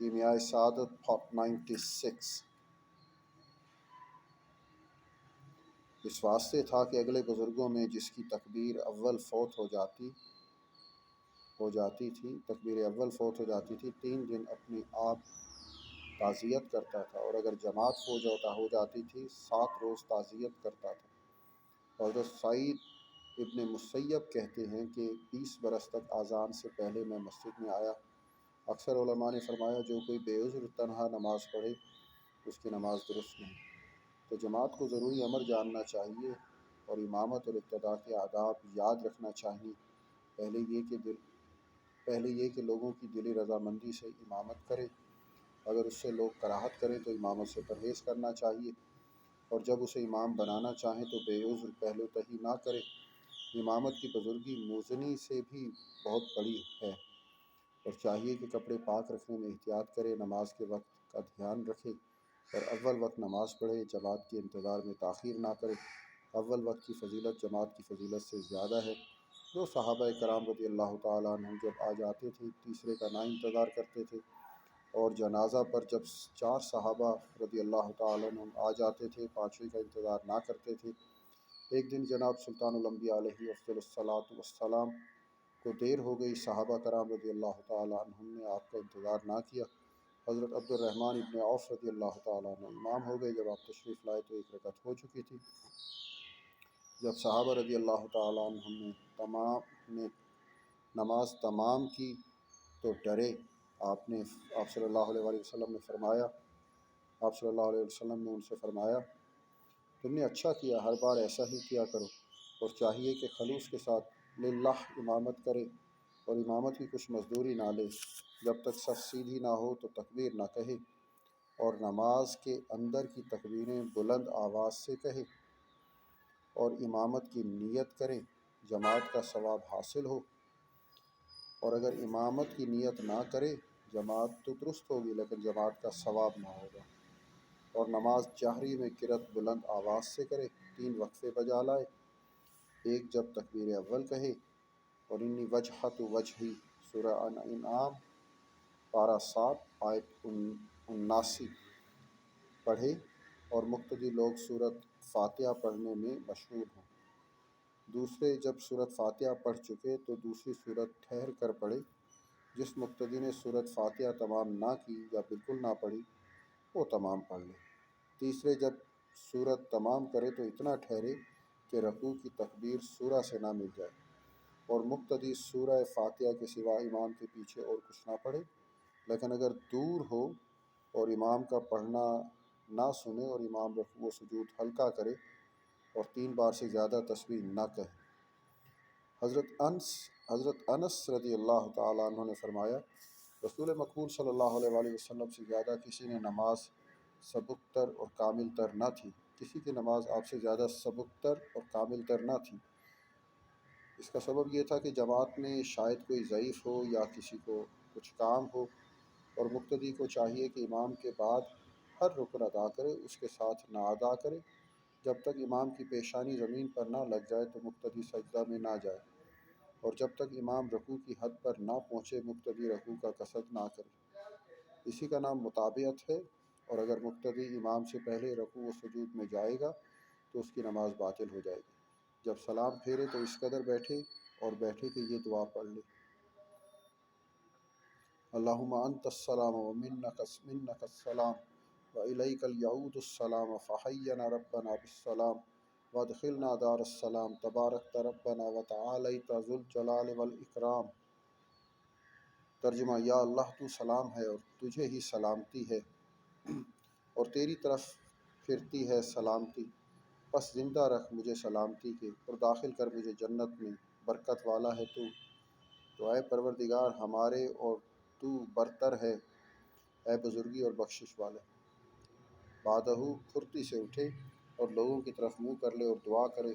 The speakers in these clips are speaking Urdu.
کیمیائے سعادت 96۔ اس واسطے تھا کہ اگلے بزرگوں میں جس کی تکبیر اول فوت ہو جاتی تھی تکبیر اول فوت ہو جاتی تھی 3 دن اپنی آپ تعزیت کرتا تھا، اور اگر جماعت ہو جاتی تھی 7 روز تعزیت کرتا تھا۔ حضرت سعید ابن مسیب کہتے ہیں کہ 20 برس تک اذان سے پہلے میں مسجد میں آیا۔ اکثر علماء نے فرمایا جو کوئی بے عذر تنہا نماز پڑھے اس کی نماز درست نہیں۔ تو جماعت کو ضروری امر جاننا چاہیے اور امامت اور اقتداء کے آداب یاد رکھنا چاہیے۔ پہلے یہ کہ لوگوں کی دلی رضامندی سے امامت کرے، اگر اس سے لوگ کراہت کریں تو امامت سے پرہیز کرنا چاہیے، اور جب اسے امام بنانا چاہیں تو بے عذر پہلو تہی نہ کرے۔ امامت کی بزرگی موزنی سے بھی بہت بڑی ہے، اور چاہیے کہ کپڑے پاک رکھنے میں احتیاط کرے، نماز کے وقت کا دھیان رکھے اور اول وقت نماز پڑھے، جماعت کے انتظار میں تاخیر نہ کرے۔ اول وقت کی فضیلت جماعت کی فضیلت سے زیادہ ہے۔ دو صحابہ کرام رضی اللہ تعالیٰ عنہ جب آ جاتے تھے تیسرے کا نہ انتظار کرتے تھے، اور جنازہ پر جب 4 صحابہ رضی اللہ تعالیٰ عنہ آ جاتے تھے 5ویں کا انتظار نہ کرتے تھے۔ ایک دن جناب سلطان الانبیاء علیہ افضل الصلاۃ والسلام کو دیر ہو گئی، صحابہ کرام رضی اللہ تعالیٰ عنہ نے آپ کا انتظار نہ کیا۔ حضرت عبد الرحمن ابن عوف رضی اللہ تعالیٰ عنہ امام ہو گئے۔ جب آپ تشریف لائے تو 1 رکعت ہو چکی تھی۔ جب صحابہ رضی اللہ تعالیٰ عنہ نے نماز تمام کی تو ڈرے۔ آپ صلی اللہ علیہ وسلم نے ان سے فرمایا تم نے اچھا کیا، ہر بار ایسا ہی کیا کرو، اور چاہیے کہ خلوص کے ساتھ للہ امامت کرے اور امامت کی کچھ مزدوری نہ لے۔ جب تک صف سیدھی نہ ہو تو تکبیر نہ کہے، اور نماز کے اندر کی تکبیریں بلند آواز سے کہے، اور امامت کی نیت کرے، جماعت کا ثواب حاصل ہو۔ اور اگر امامت کی نیت نہ کرے جماعت تو درست ہوگی لیکن جماعت کا ثواب نہ ہوگا۔ اور نماز جہری میں قرأت بلند آواز سے کرے، 3 وقفے بجا لائے، ایک جب تکبیر اول کہے اور انی وجہت وجہی سورہ انعام پارہ 7 آیت 79 پڑھے، اور مقتدی لوگ سورۃ فاتحہ پڑھنے میں مشہور ہوں۔ دوسرے جب سورۃ فاتحہ پڑھ چکے تو دوسری سورت ٹھہر کر پڑھے۔ جس مقتدی نے سورۃ فاتحہ تمام نہ کی یا بالکل نہ پڑھی وہ تمام پڑھ لے۔ تیسرے جب سورت تمام کرے تو اتنا ٹھہرے کہ رکوع کی تکبیر سورہ سے نہ مل جائے، اور مقتدی سورہ فاتحہ کے سوا امام کے پیچھے اور کچھ نہ پڑھے، لیکن اگر دور ہو اور امام کا پڑھنا نہ سنے اور امام رکوع و سجود ہلکا کرے اور 3 بار سے زیادہ تسبیح نہ کہے۔ حضرت انس رضی اللہ تعالیٰ عنہ نے فرمایا رسول مقبول صلی اللہ علیہ وآلہ وسلم سے زیادہ کسی نے نماز سبک تر اور کامل تر نہ تھی، کسی کی نماز آپ سے زیادہ سبک تر اور کامل تر نہ تھی۔ اس کا سبب یہ تھا کہ جماعت میں شاید کوئی ضعیف ہو یا کسی کو کچھ کام ہو، اور مقتدی کو چاہیے کہ امام کے بعد ہر رکن ادا کرے، اس کے ساتھ نہ ادا کرے۔ جب تک امام کی پیشانی زمین پر نہ لگ جائے تو مقتدی سجدہ میں نہ جائے، اور جب تک امام رکوع کی حد پر نہ پہنچے مقتدی رکوع کا قصد نہ کرے۔ اسی کا نام متابعت ہے، اور اگر مقتدی امام سے پہلے رکوع و سجود میں جائے گا تو اس کی نماز باطل ہو جائے گی۔ جب سلام پھیرے تو اس قدر بیٹھے کہ یہ دعا پڑھ لے اللہم انت السلام ومنک السلام وإلیک یعود السلام فحینا ربنا بالسلام وادخلنا دار السلام تبارکت ربنا وتعالیت ذو الجلال والإکرام۔ ترجمہ: یا اللہ تو سلام ہے اور تجھے ہی سلامتی ہے اور تیری طرف پھرتی ہے سلامتی، پس زندہ رکھ مجھے سلامتی کے اور داخل کر مجھے جنت میں، برکت والا ہے تو اے پروردگار ہمارے اور تو برتر ہے، اے بزرگی اور بخشش والے۔ بعدہ پھرتی سے اٹھے اور لوگوں کی طرف منہ کر لے اور دعا کرے،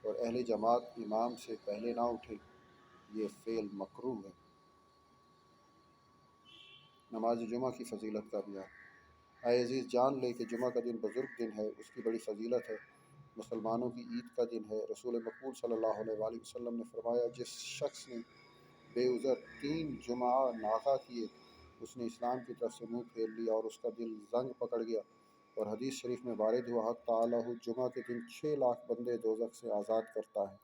اور اہل جماعت امام سے پہلے نہ اٹھے، یہ فعل مکروہ ہے۔ نماز جمعہ کی فضیلت کا بیان۔ اے عزیز جان لے کہ جمعہ کا دن بزرگ دن ہے، اس کی بڑی فضیلت ہے، مسلمانوں کی عید کا دن ہے۔ رسول مقبول صلی اللہ علیہ وآلہ وسلم نے فرمایا جس شخص نے بے عذر 3 جمعہ ناغہ کیے اس نے اسلام کی طرف سے منہ پھیر لیا اور اس کا دل زنگ پکڑ گیا۔ اور حدیث شریف میں وارد ہوا، حق تعالیٰ جمعہ کے دن 6 لاکھ بندے دوزخ سے آزاد کرتا ہے۔